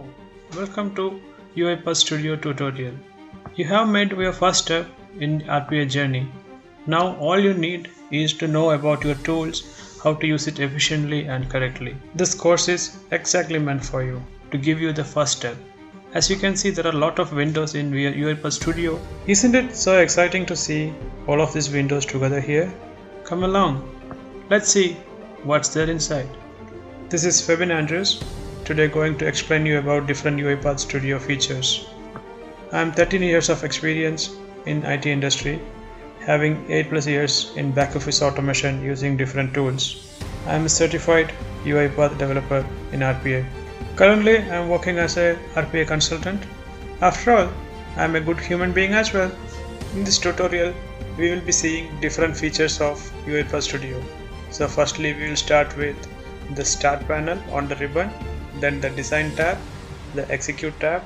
Hello, welcome to UIpath Studio tutorial. You have made your first step in RPA journey. Now all you need is to know about your tools, how to use it efficiently and correctly. This course is exactly meant for you, to give you the first step. As you can see, there are a lot of windows in UIpath Studio. Isn't it so exciting to see all of these windows together here? Come along, let's see what's there inside. This is Fabian Andrews. Today going to explain you about different UIpath Studio features. I am 13 years of experience in IT industry, having 8+ years in back office automation using different tools. I am a certified UIpath developer in RPA. Currently I am working as a RPA consultant. After all, I am a good human being as well. In this tutorial, we will be seeing different features of UIpath Studio. So firstly, we will start with the Start panel on the ribbon, then the Design tab, the Execute tab,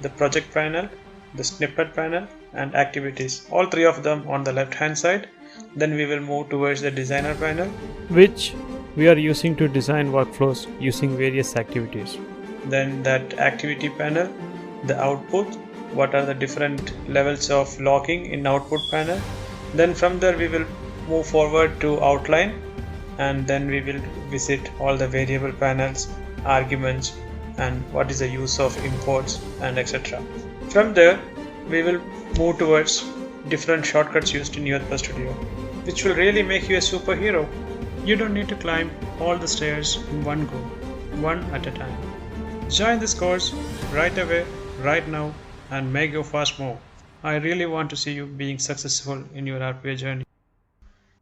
the Project panel, the Snippet panel and Activities, all three of them on the left hand side. Then we will move towards the Designer panel, which we are using to design workflows using various activities. Then that Activity panel, the Output, what are the different levels of logging in Output panel. Then from there we will move forward to Outline, and then we will visit all the variable panels, arguments, and what is the use of imports and etc. From there we will move towards different shortcuts used in UIpath Studio, which will really make you a superhero. You don't need to climb all the stairs in one go, one at a time. Join this course right away, right now, and make your fast move. I really want to see you being successful in your RPA journey.